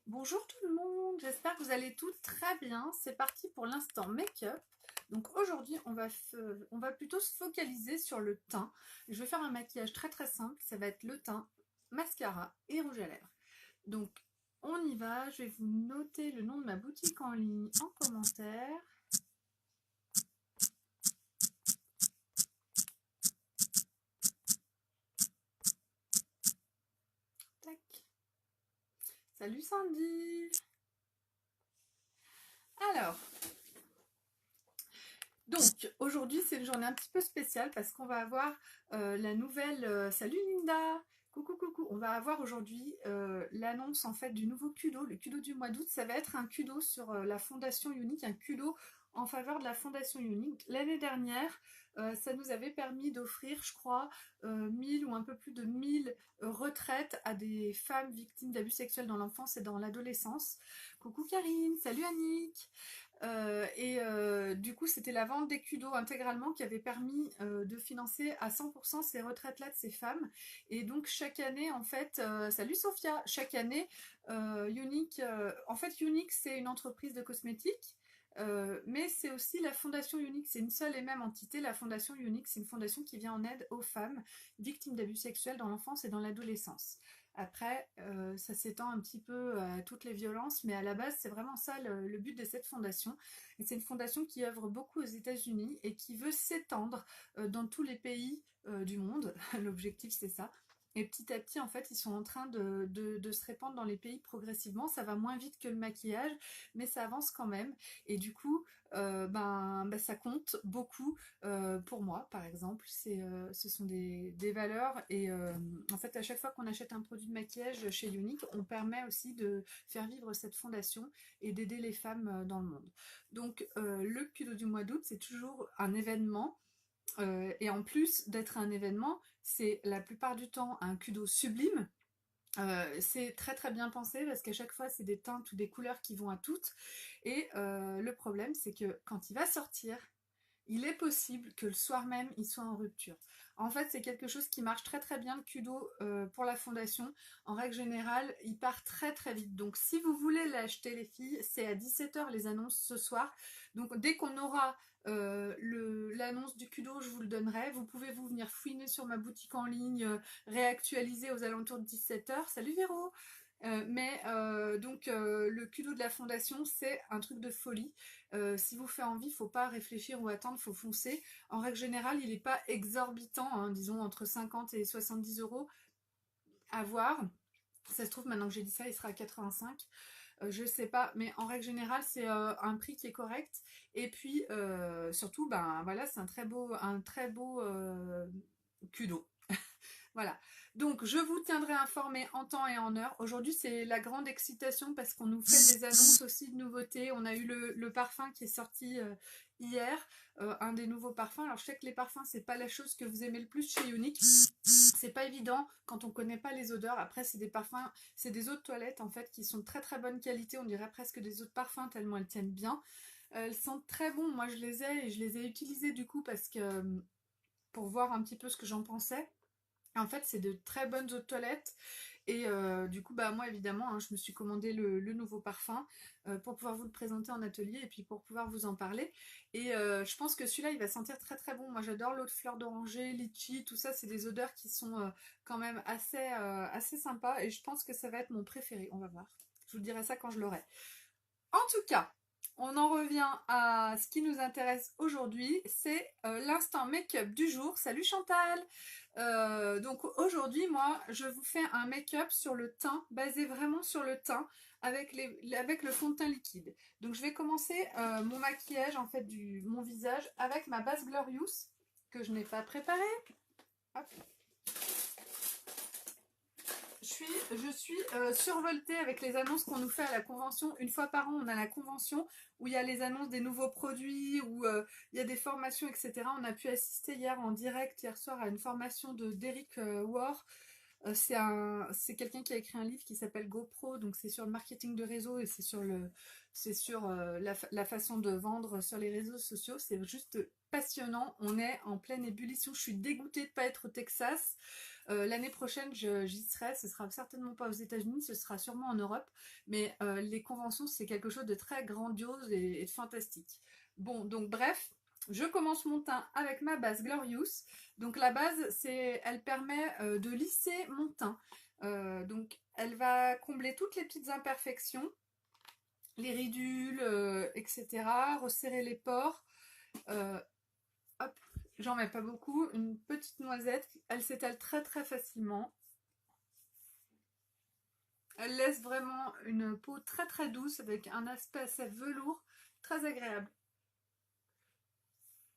Bonjour tout le monde, j'espère que vous allez tous très bien. C'est parti pour l'instant make-up. Donc aujourd'hui, on va plutôt se focaliser sur le teint. Je vais faire un maquillage très très simple. Ça va être le teint, mascara et rouge à lèvres. Donc on y va. Je vais vous noter le nom de ma boutique en ligne en commentaire. Tac. Salut Sandy. Alors, donc aujourd'hui c'est une journée un petit peu spéciale parce qu'on va avoir la nouvelle... salut Linda. Coucou coucou, on va avoir aujourd'hui l'annonce en fait du nouveau Kudo, le Kudo du mois d'août. Ça va être un Kudo sur la Fondation Unique, un Kudo en faveur de la Fondation Unique. L'année dernière, ça nous avait permis d'offrir, je crois, 1000 ou un peu plus de 1000 retraites à des femmes victimes d'abus sexuels dans l'enfance et dans l'adolescence. Coucou Karine, salut Annick. Du coup, c'était la vente des Kudo intégralement qui avait permis de financer à 100% ces retraites-là de ces femmes. Et donc, chaque année, en fait, salut Sophia, chaque année, Unique, en fait, Unique, c'est une entreprise de cosmétiques. Mais c'est aussi la Fondation Unique, c'est une seule et même entité. La Fondation Unique, c'est une fondation qui vient en aide aux femmes victimes d'abus sexuels dans l'enfance et dans l'adolescence. Après, ça s'étend un petit peu à toutes les violences, mais à la base, c'est vraiment ça le but de cette fondation. Et c'est une fondation qui œuvre beaucoup aux États-Unis et qui veut s'étendre dans tous les pays du monde. L'objectif, c'est ça. Et petit à petit, en fait, ils sont en train de se répandre dans les pays progressivement. Ça va moins vite que le maquillage, mais ça avance quand même. Et du coup, ça compte beaucoup pour moi, par exemple. Ce sont des valeurs. Et en fait, à chaque fois qu'on achète un produit de maquillage chez Unique, on permet aussi de faire vivre cette fondation et d'aider les femmes dans le monde. Donc, le Kudo du mois d'août, c'est toujours un événement. Et en plus d'être un événement, c'est la plupart du temps un Kudo sublime. C'est très très bien pensé parce qu'à chaque fois c'est des teintes ou des couleurs qui vont à toutes. Et le problème c'est que quand il va sortir, il est possible que le soir même, il soit en rupture. En fait, c'est quelque chose qui marche très très bien, le Kudo, pour la fondation. En règle générale, il part très très vite. Donc si vous voulez l'acheter les filles, c'est à 17h les annonces ce soir. Donc dès qu'on aura l'annonce du Kudo, je vous le donnerai. Vous pouvez vous venir fouiner sur ma boutique en ligne, réactualiser aux alentours de 17h. Salut Véro. Le Kudo de la fondation, c'est un truc de folie. Si vous fait envie, il ne faut pas réfléchir ou attendre, il faut foncer. En règle générale, il n'est pas exorbitant, hein, disons entre 50 et 70 euros à voir. Ça se trouve, maintenant que j'ai dit ça, il sera à 85. Je sais pas, mais en règle générale, c'est un prix qui est correct. Et puis, surtout, ben voilà, c'est un très beau Kudo. Voilà. Donc, je vous tiendrai informé en temps et en heure. Aujourd'hui, c'est la grande excitation parce qu'on nous fait des annonces aussi de nouveautés. On a eu le parfum qui est sorti hier, un des nouveaux parfums. Alors, je sais que les parfums, c'est pas la chose que vous aimez le plus chez Unique. C'est pas évident quand on connaît pas les odeurs. Après, c'est des parfums, c'est des eaux de toilette en fait qui sont de très très bonne qualité. On dirait presque des eaux de parfum tellement elles tiennent bien. Elles sentent très bon. Moi, je les ai et je les ai utilisées du coup parce que pour voir un petit peu ce que j'en pensais. En fait, c'est de très bonnes eaux de toilette. Et du coup, bah moi évidemment, hein, je me suis commandé le nouveau parfum pour pouvoir vous le présenter en atelier et puis pour pouvoir vous en parler. Et je pense que celui-là, il va sentir très très bon. Moi, j'adore l'eau de fleur d'oranger, litchi, tout ça. C'est des odeurs qui sont quand même assez sympas. Et je pense que ça va être mon préféré. On va voir. Je vous dirai ça quand je l'aurai. En tout cas, on en revient à ce qui nous intéresse aujourd'hui, c'est l'instant make-up du jour. Salut Chantal. Donc aujourd'hui, moi, je vous fais un make-up sur le teint, basé vraiment sur le teint, avec le fond de teint liquide. Donc je vais commencer mon maquillage, en fait, mon visage, avec ma base Glorious, que je n'ai pas préparée. Hop. Je suis survoltée avec les annonces qu'on nous fait à la convention. Une fois par an, on a la convention où il y a les annonces des nouveaux produits, où il y a des formations, etc. On a pu assister hier en direct, hier soir, à une formation d'Eric War. C'est quelqu'un qui a écrit un livre qui s'appelle GoPro, donc c'est sur le marketing de réseau et c'est sur la façon de vendre sur les réseaux sociaux. C'est juste passionnant. On est en pleine ébullition. Je suis dégoûtée de ne pas être au Texas. L'année prochaine, j'y serai. Ce sera certainement pas aux États-Unis, ce sera sûrement en Europe. Mais les conventions, c'est quelque chose de très grandiose et de fantastique. Bon, donc bref, je commence mon teint avec ma base Glorious. Donc la base, elle permet de lisser mon teint. Donc elle va combler toutes les petites imperfections, les ridules, etc. Resserrer les pores. Hop, j'en mets pas beaucoup. Une petite noisette, elle s'étale très très facilement. Elle laisse vraiment une peau très très douce avec un aspect assez velours, très agréable.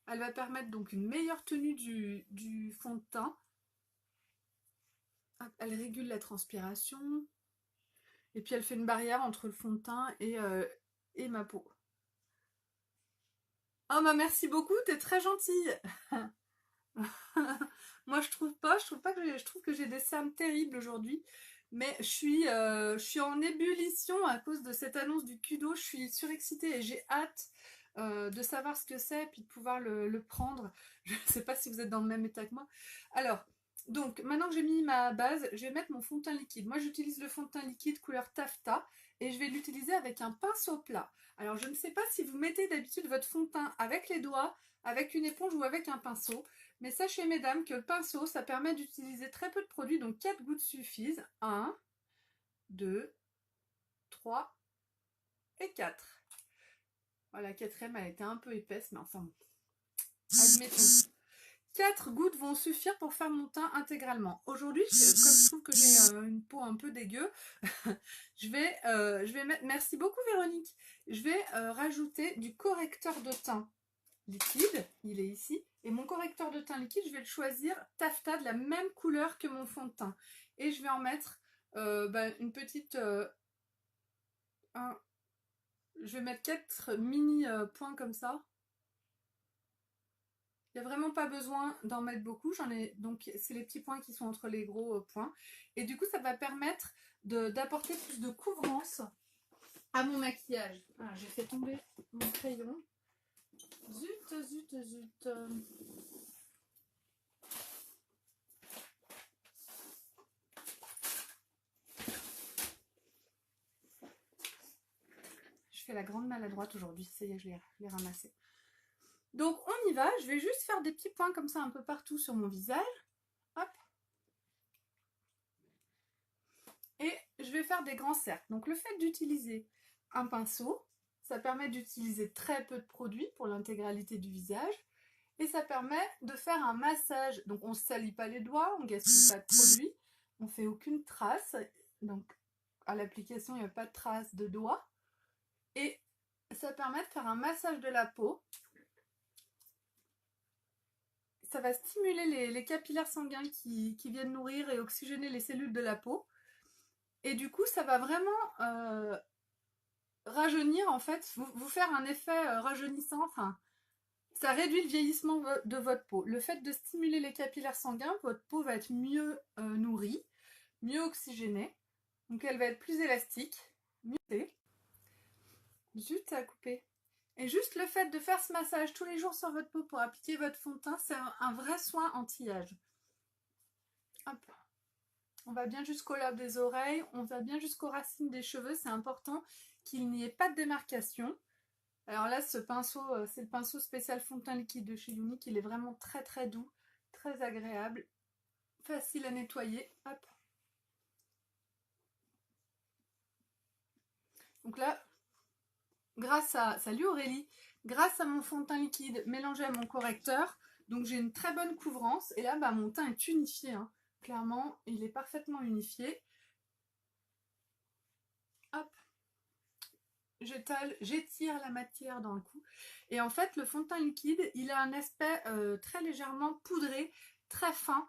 Elle va permettre donc une meilleure tenue du fond de teint. Hop, elle régule la transpiration. Et puis elle fait une barrière entre le fond de teint et ma peau. Oh bah merci beaucoup, t'es très gentille. Moi je trouve que j'ai des cernes terribles aujourd'hui. Mais je suis en ébullition à cause de cette annonce du Kudo. Je suis surexcitée et j'ai hâte de savoir ce que c'est et puis de pouvoir le prendre. Je ne sais pas si vous êtes dans le même état que moi. Alors, donc maintenant que j'ai mis ma base, je vais mettre mon fond de teint liquide. Moi j'utilise le fond de teint liquide couleur taffetas et je vais l'utiliser avec un pinceau plat. Alors je ne sais pas si vous mettez d'habitude votre fond de teint avec les doigts, avec une éponge ou avec un pinceau. Mais sachez mesdames que le pinceau, ça permet d'utiliser très peu de produits, donc 4 gouttes suffisent. 1, 2, 3 et 4. Voilà, la quatrième, elle était un peu épaisse, mais enfin, admettons. 4 gouttes vont suffire pour faire mon teint intégralement. Aujourd'hui, comme je trouve que j'ai une peau un peu dégueu, je vais mettre... Merci beaucoup Véronique. Je vais rajouter du correcteur de teint liquide, il est ici, et mon correcteur de teint liquide, je vais le choisir taffetas de la même couleur que mon fond de teint, et je vais en mettre une petite je vais mettre 4 mini points comme ça. Il n'y a vraiment pas besoin d'en mettre beaucoup, j'en ai donc c'est les petits points qui sont entre les gros points, et du coup ça va permettre d'apporter plus de couvrance à mon maquillage. Ah, j'ai fait tomber mon crayon. Zut, zut, zut. Je fais la grande maladroite aujourd'hui. Ça y est, je l'ai ramassé. Donc, on y va. Je vais juste faire des petits points comme ça un peu partout sur mon visage. Hop. Et je vais faire des grands cercles. Donc, le fait d'utiliser un pinceau, ça permet d'utiliser très peu de produits pour l'intégralité du visage. Et ça permet de faire un massage. Donc, on ne se salit pas les doigts, on ne gaspille pas de produits. On ne fait aucune trace. Donc, à l'application, il n'y a pas de trace de doigts. Et ça permet de faire un massage de la peau. Ça va stimuler les capillaires sanguins qui viennent nourrir et oxygéner les cellules de la peau. Et du coup, ça va vraiment rajeunir, en fait, vous faire un effet rajeunissant. Enfin, ça réduit le vieillissement de votre peau. Le fait de stimuler les capillaires sanguins, votre peau va être mieux nourrie, mieux oxygénée. Donc elle va être plus élastique, mieux. Zut, ça a coupé. Et juste le fait de faire ce massage tous les jours sur votre peau pour appliquer votre fond de teint, c'est un vrai soin anti-âge. Hop. On va bien jusqu'au lobe des oreilles, on va bien jusqu'aux racines des cheveux. C'est important qu'il n'y ait pas de démarcation. Alors là, ce pinceau, c'est le pinceau spécial fond de teint liquide de chez Younique. Il est vraiment très très doux, très agréable, facile à nettoyer. Hop. Donc là, salut Aurélie, grâce à mon fond de teint liquide mélangé à mon correcteur, donc j'ai une très bonne couvrance. Et là, mon teint est unifié. Hein. Clairement, il est parfaitement unifié. Hop. J'étire la matière dans le cou. Et en fait, le fond de teint liquide, il a un aspect très légèrement poudré, très fin,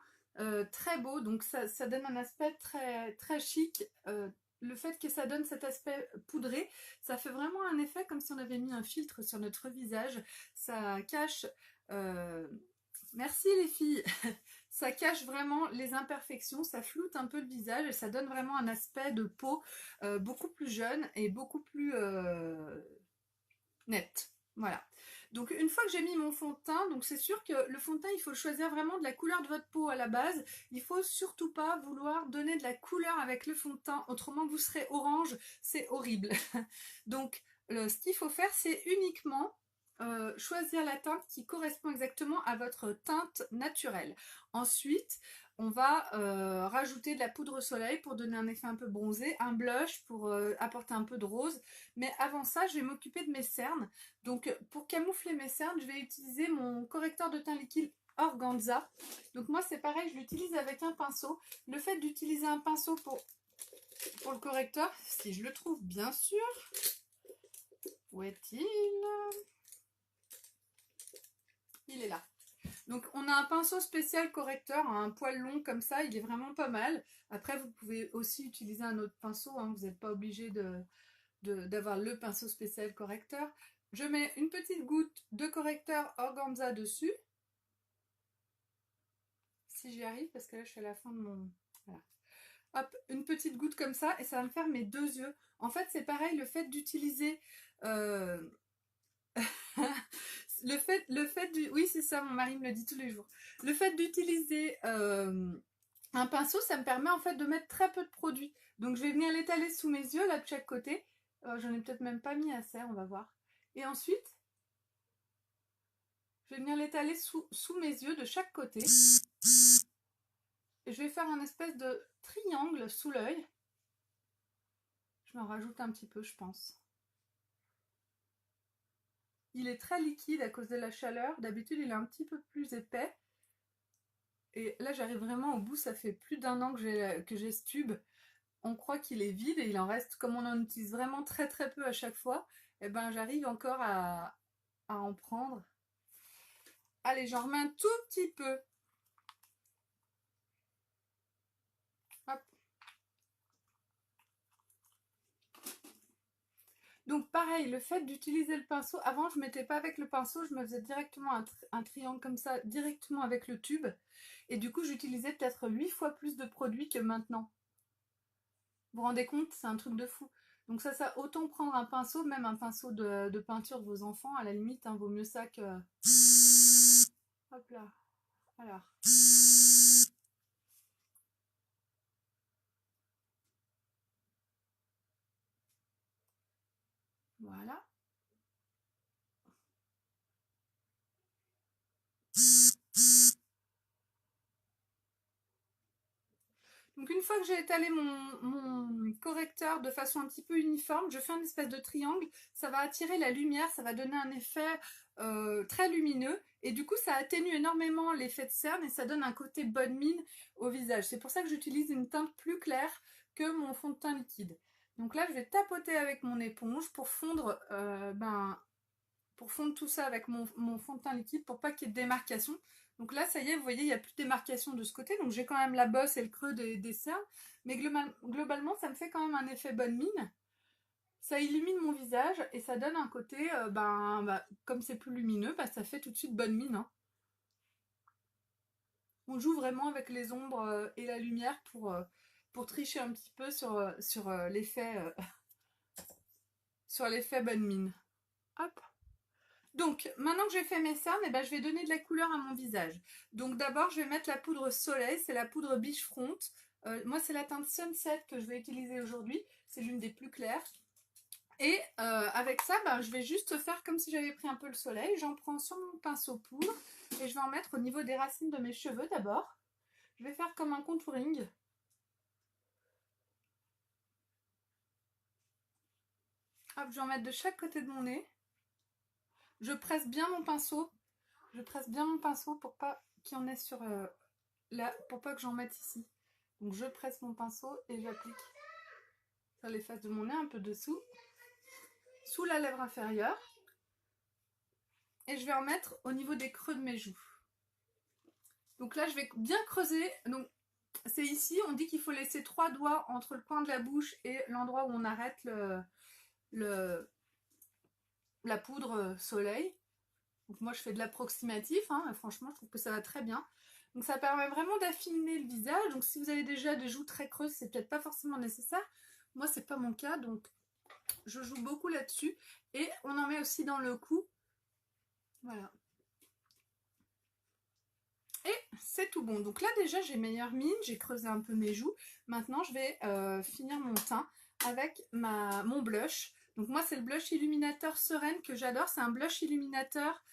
très beau. Donc ça donne un aspect très, très chic. Le fait que ça donne cet aspect poudré, ça fait vraiment un effet comme si on avait mis un filtre sur notre visage. Ça cache... Merci les filles. Ça cache vraiment les imperfections, ça floute un peu le visage et ça donne vraiment un aspect de peau beaucoup plus jeune et beaucoup plus net. Voilà. Donc une fois que j'ai mis mon fond de teint, donc c'est sûr que le fond de teint, il faut le choisir vraiment de la couleur de votre peau à la base. Il faut surtout pas vouloir donner de la couleur avec le fond de teint, autrement vous serez orange, c'est horrible. Donc ce qu'il faut faire, c'est uniquement choisir la teinte qui correspond exactement à votre teinte naturelle. Ensuite, on va rajouter de la poudre soleil pour donner un effet un peu bronzé, un blush pour apporter un peu de rose. Mais avant ça, je vais m'occuper de mes cernes. Donc pour camoufler mes cernes, je vais utiliser mon correcteur de teint liquide Organza. Donc moi c'est pareil, je l'utilise avec un pinceau. Le fait d'utiliser un pinceau pour le correcteur, si je le trouve bien sûr. Où est-il? Il est là. Donc on a un pinceau spécial correcteur, un poil long comme ça, il est vraiment pas mal. Après vous pouvez aussi utiliser un autre pinceau, hein, vous n'êtes pas obligé d'avoir le pinceau spécial correcteur. Je mets une petite goutte de correcteur Organza dessus. Si j'y arrive, parce que là je suis à la fin de mon... Voilà. Hop, une petite goutte comme ça et ça va me faire mes deux yeux. En fait c'est pareil, le fait d'utiliser... Oui c'est ça, mon mari me le dit tous les jours. Le fait d'utiliser un pinceau, ça me permet en fait de mettre très peu de produit. Donc je vais venir l'étaler sous mes yeux là de chaque côté. J'en ai peut-être même pas mis assez, on va voir. Et ensuite, je vais venir l'étaler sous mes yeux de chaque côté. Et je vais faire un espèce de triangle sous l'œil. Je m'en rajoute un petit peu, je pense. Il est très liquide à cause de la chaleur. D'habitude, il est un petit peu plus épais. Et là, j'arrive vraiment au bout. Ça fait plus d'un an que j'ai ce tube. On croit qu'il est vide et il en reste, comme on en utilise vraiment très très peu à chaque fois, et ben j'arrive encore à en prendre. Allez, j'en remets un tout petit peu. Hop. Donc pareil, le fait d'utiliser le pinceau, avant je ne mettais pas avec le pinceau, je me faisais directement un triangle comme ça, directement avec le tube. Et du coup j'utilisais peut-être 8 fois plus de produits que maintenant. Vous vous rendez compte? C'est un truc de fou. Donc ça autant prendre un pinceau, même un pinceau de peinture de vos enfants, à la limite, hein, vaut mieux ça que... Hop là. Alors. Voilà. Donc une fois que j'ai étalé mon correcteur de façon un petit peu uniforme, je fais une espèce de triangle, ça va attirer la lumière, ça va donner un effet très lumineux et du coup ça atténue énormément l'effet de cerne et ça donne un côté bonne mine au visage. C'est pour ça que j'utilise une teinte plus claire que mon fond de teint liquide. Donc là je vais tapoter avec mon éponge pour fondre, tout ça avec mon fond de teint liquide pour pas qu'il y ait de démarcation. Donc là, ça y est, vous voyez, il n'y a plus de démarcation de ce côté. Donc j'ai quand même la bosse et le creux des cernes. Mais globalement, ça me fait quand même un effet bonne mine. Ça illumine mon visage et ça donne un côté, comme c'est plus lumineux, ça fait tout de suite bonne mine. Hein. On joue vraiment avec les ombres et la lumière pour tricher un petit peu sur l'effet sur l'effet bonne mine. Hop. Donc, maintenant que j'ai fait mes cernes, je vais donner de la couleur à mon visage. Donc d'abord, je vais mettre la poudre soleil, c'est la poudre Beach Front. Moi, c'est la teinte Sunset que je vais utiliser aujourd'hui. C'est l'une des plus claires. Et avec ça, je vais juste faire comme si j'avais pris un peu le soleil. J'en prends sur mon pinceau poudre et je vais en mettre au niveau des racines de mes cheveux d'abord. Je vais faire comme un contouring. Hop, je vais en mettre de chaque côté de mon nez. Je presse bien mon pinceau. Je presse bien mon pinceau pour pas qu'il y en ait sur là, pour pas que j'en mette ici. Donc je presse mon pinceau et j'applique sur les faces de mon nez, un peu dessous, sous la lèvre inférieure. Et je vais en mettre au niveau des creux de mes joues. Donc là, je vais bien creuser. Donc c'est ici, on dit qu'il faut laisser 3 doigts entre le coin de la bouche et l'endroit où on arrête la poudre soleil. Donc moi, je fais de l'approximatif. Hein, franchement, je trouve que ça va très bien. Donc ça permet vraiment d'affiner le visage. Donc si vous avez déjà des joues très creuses, c'est peut-être pas forcément nécessaire. Moi, c'est pas mon cas, donc je joue beaucoup là-dessus. Et on en met aussi dans le cou. Voilà. Et c'est tout bon. Donc là déjà j'ai meilleure mine, j'ai creusé un peu mes joues. Maintenant je vais finir mon teint avec mon blush. Donc moi c'est le blush illuminateur Sereine que j'adore. C'est un blush illuminateur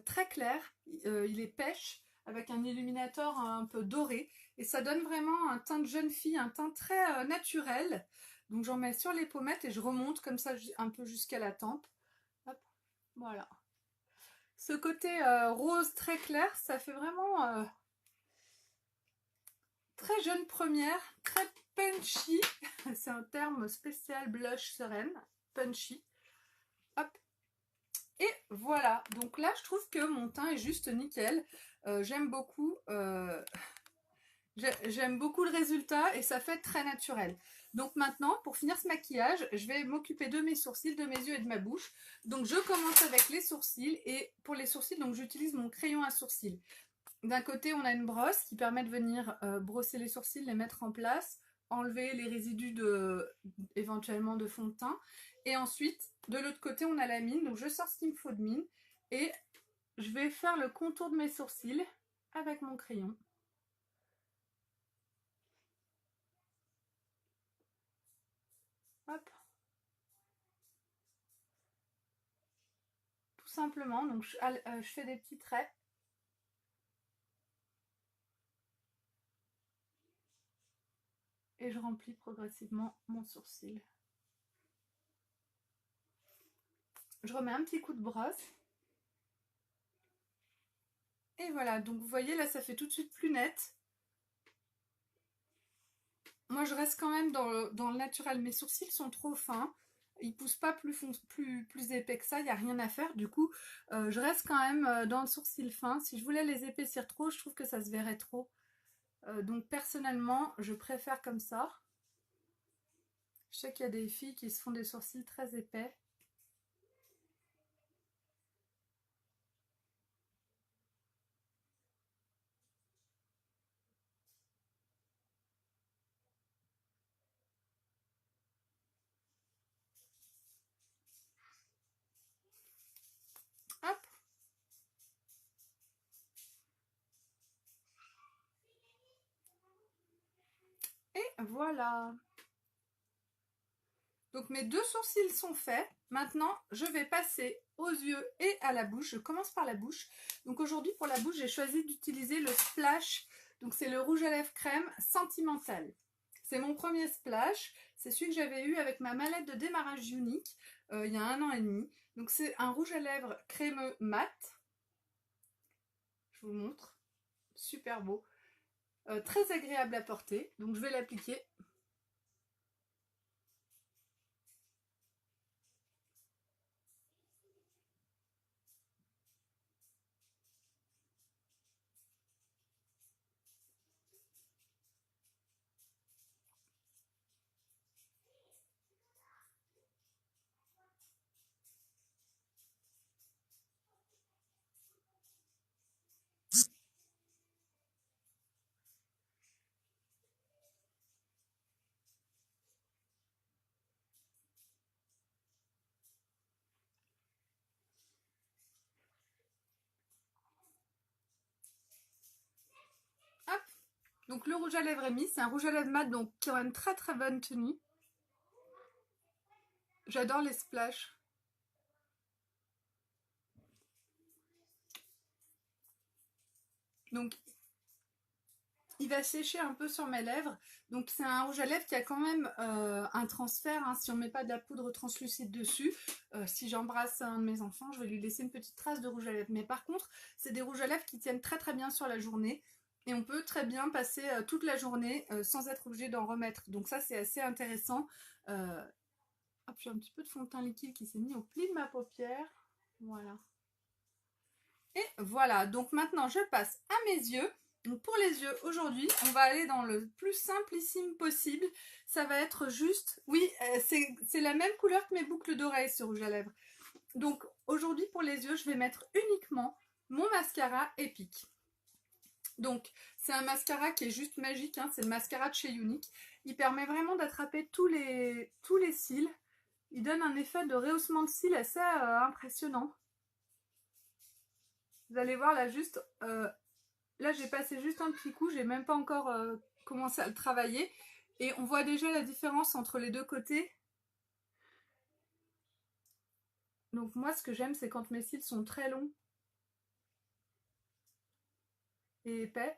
très clair. Il est pêche avec un illuminateur un peu doré. Et ça donne vraiment un teint de jeune fille, un teint très naturel. Donc j'en mets sur les pommettes et je remonte comme ça un peu jusqu'à la tempe. Hop, voilà. Ce côté rose très clair, ça fait vraiment très jeune première, très punchy. C'est un terme spécial blush Sereine, punchy. Hop. Et voilà, donc là je trouve que mon teint est juste nickel. J'aime beaucoup, j'aime beaucoup le résultat et ça fait très naturel. Donc maintenant, pour finir ce maquillage, je vais m'occuper de mes sourcils, de mes yeux et de ma bouche. Donc je commence avec les sourcils et pour les sourcils, donc j'utilise mon crayon à sourcils. D'un côté, on a une brosse qui permet de venir brosser les sourcils, les mettre en place, enlever les résidus éventuellement de fond de teint. Et ensuite, de l'autre côté, on a la mine. Donc je sors ce qu'il me faut de mine et je vais faire le contour de mes sourcils avec mon crayon. Hop. Tout simplement, donc je fais des petits traits. Et je remplis progressivement mon sourcil. Je remets un petit coup de brosse. Et voilà, donc vous voyez là ça fait tout de suite plus net. Moi je reste quand même dans le naturel, mes sourcils sont trop fins. Ils poussent pas plus épais que ça, il n'y a rien à faire. Du coup, je reste quand même dans le sourcil fin. Si je voulais les épaissir trop, je trouve que ça se verrait trop. Donc personnellement, je préfère comme ça. Je sais qu'il y a des filles qui se font des sourcils très épais. Hop. Et voilà. Donc mes deux sourcils sont faits. Maintenant, je vais passer aux yeux et à la bouche. Je commence par la bouche. Donc aujourd'hui, pour la bouche, j'ai choisi d'utiliser le Splash. Donc c'est le rouge à lèvres crème Sentimental. C'est mon premier Splash. C'est celui que j'avais eu avec ma mallette de démarrage unique il y a 1 an et demi. Donc c'est un rouge à lèvres crémeux mat. Je vous montre. Super beau. Très agréable à porter. Donc je vais l'appliquer. Hop. Donc le rouge à lèvres est mis, c'est un rouge à lèvres mat donc qui aura une très très bonne tenue. J'adore les splashs. Donc il va sécher un peu sur mes lèvres. Donc c'est un rouge à lèvres qui a quand même un transfert, hein, si on ne met pas de la poudre translucide dessus. Si j'embrasse un de mes enfants, je vais lui laisser une petite trace de rouge à lèvres. Mais par contre, c'est des rouges à lèvres qui tiennent très très bien sur la journée. Et on peut très bien passer toute la journée sans être obligé d'en remettre. Donc ça c'est assez intéressant. Hop, j'ai un petit peu de fond de teint liquide qui s'est mis au pli de ma paupière. Voilà. Et voilà, donc maintenant je passe à mes yeux. Donc pour les yeux, aujourd'hui, on va aller dans le plus simplissime possible. Ça va être juste... Oui, c'est la même couleur que mes boucles d'oreilles, ce rouge à lèvres. Donc aujourd'hui, pour les yeux, je vais mettre uniquement mon mascara Epic. Donc, c'est un mascara qui est juste magique, hein, c'est le mascara de chez Younique. Il permet vraiment d'attraper tous les cils. Il donne un effet de rehaussement de cils assez impressionnant. Vous allez voir là juste, là j'ai passé juste un petit coup, j'ai même pas encore commencé à le travailler. Et on voit déjà la différence entre les deux côtés. Donc moi ce que j'aime c'est quand mes cils sont très longs et épais.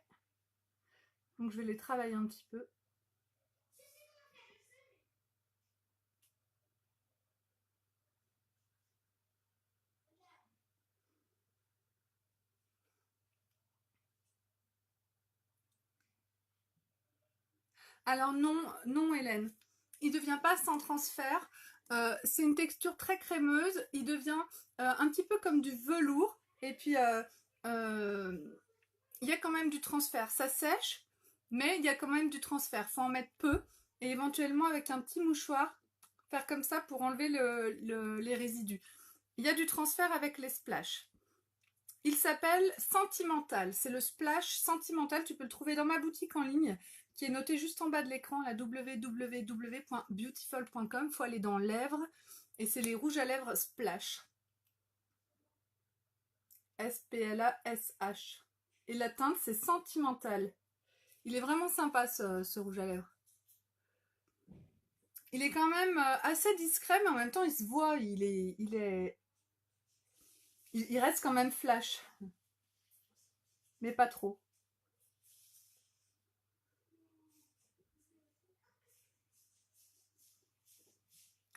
Donc je vais les travailler un petit peu. Alors non, non Hélène, il ne devient pas sans transfert. C'est une texture très crémeuse, il devient un petit peu comme du velours. Et puis il y a quand même du transfert, ça sèche, mais il y a quand même du transfert. Il faut en mettre peu et éventuellement avec un petit mouchoir, faire comme ça pour enlever les résidus. Il y a du transfert avec les splashs. Il s'appelle Sentimental, c'est le splash Sentimental, tu peux le trouver dans ma boutique en ligne qui est notée juste en bas de l'écran, la www.beautiful.com. Il faut aller dans lèvres et c'est les rouges à lèvres splash. S-P-L-A-S-H. Et la teinte c'est Sentimental. Il est vraiment sympa ce rouge à lèvres. Il est quand même assez discret mais en même temps il se voit, il reste quand même flash. Mais pas trop.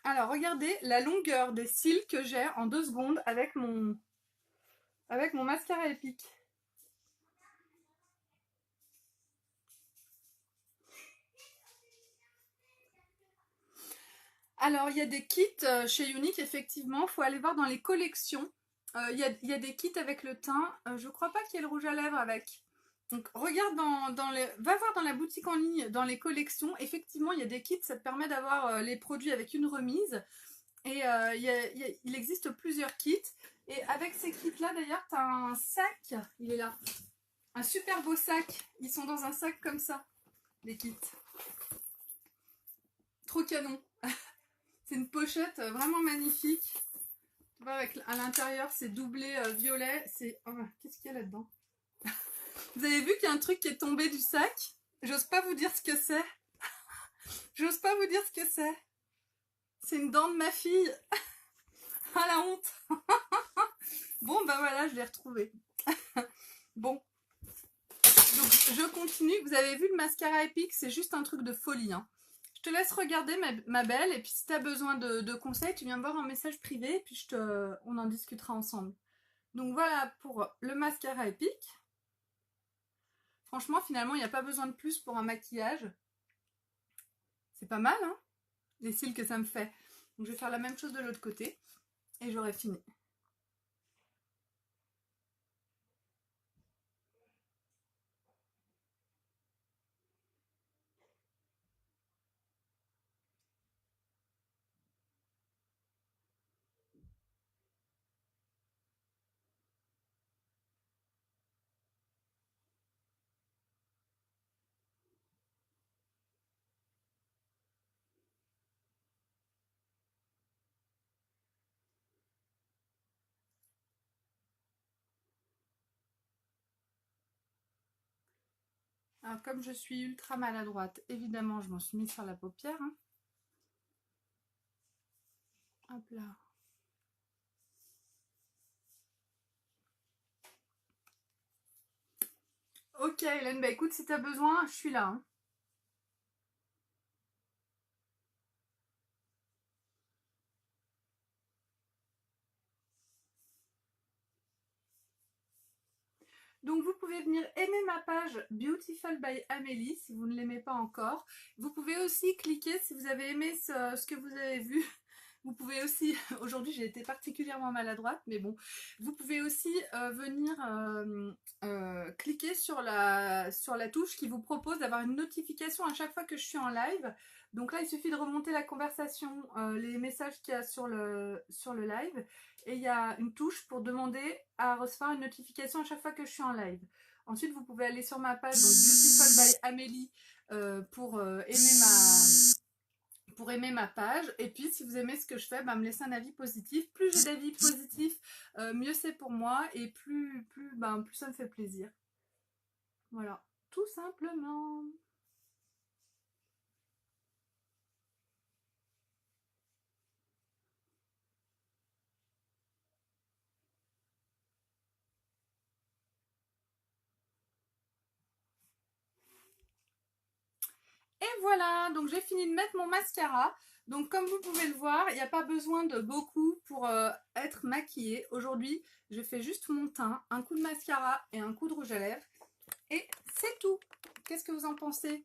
Alors, regardez la longueur des cils que j'ai en 2 secondes avec mon mascara épique. Alors, il y a des kits chez Unique, effectivement. Il faut aller voir dans les collections. Il y a des kits avec le teint. Je crois pas qu'il y ait le rouge à lèvres avec. Donc, regarde va voir dans la boutique en ligne, dans les collections. Effectivement, il y a des kits. Ça te permet d'avoir les produits avec une remise. Et il existe plusieurs kits. Et avec ces kits-là, d'ailleurs, tu as un sac. Il est là. Un super beau sac. Ils sont dans un sac comme ça, les kits. Trop canon. C'est une pochette vraiment magnifique. Tu vois, avec, à l'intérieur, c'est doublé violet. C'est oh, qu'est-ce qu'il y a là-dedans? Vous avez vu qu'il y a un truc qui est tombé du sac? J'ose pas vous dire ce que c'est. J'ose pas vous dire ce que c'est. C'est une dent de ma fille. Ah la honte. Bon, bah voilà, je l'ai retrouvé. Bon. Donc, je continue. Vous avez vu le mascara épique, c'est juste un truc de folie. Hein. Je te laisse regarder ma belle. Et puis, si tu as besoin de conseils, tu viens me voir en message privé. Et puis, on en discutera ensemble. Donc, voilà pour le mascara épique. Franchement, finalement, il n'y a pas besoin de plus pour un maquillage. C'est pas mal, hein, les cils que ça me fait. Donc, je vais faire la même chose de l'autre côté. Et j'aurai fini. Alors, comme je suis ultra maladroite, évidemment, je m'en suis mise sur la paupière. Hein. Hop là. Ok, Hélène, bah écoute, si tu as besoin, je suis là. Hein. Donc vous pouvez venir aimer ma page Beautiful by Amélie si vous ne l'aimez pas encore. Vous pouvez aussi cliquer si vous avez aimé ce que vous avez vu. Vous pouvez aussi, aujourd'hui j'ai été particulièrement maladroite, mais bon, vous pouvez aussi venir cliquer sur la touche qui vous propose d'avoir une notification à chaque fois que je suis en live. Donc là, il suffit de remonter la conversation, les messages qu'il y a sur le live. Et il y a une touche pour demander à recevoir une notification à chaque fois que je suis en live. Ensuite, vous pouvez aller sur ma page, donc Beautiful by Amélie, pour pour aimer ma page. Et puis si vous aimez ce que je fais, me laissez un avis positif. Plus j'ai d'avis positifs, mieux c'est pour moi et plus ça me fait plaisir. Voilà, tout simplement. Et voilà, donc j'ai fini de mettre mon mascara. Donc comme vous pouvez le voir, il n'y a pas besoin de beaucoup pour être maquillée. Aujourd'hui, je fais juste mon teint, un coup de mascara et un coup de rouge à lèvres. Et c'est tout. Qu'est-ce que vous en pensez?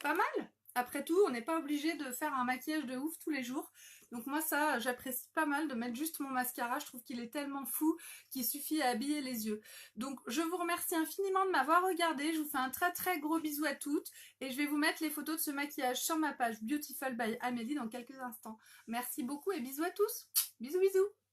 Pas mal? Après tout, on n'est pas obligé de faire un maquillage de ouf tous les jours. Donc moi ça, j'apprécie pas mal de mettre juste mon mascara. Je trouve qu'il est tellement fou qu'il suffit à habiller les yeux. Donc je vous remercie infiniment de m'avoir regardé. Je vous fais un très très gros bisou à toutes. Et je vais vous mettre les photos de ce maquillage sur ma page Beautiful by Amélie dans quelques instants. Merci beaucoup et bisous à tous. Bisous bisous.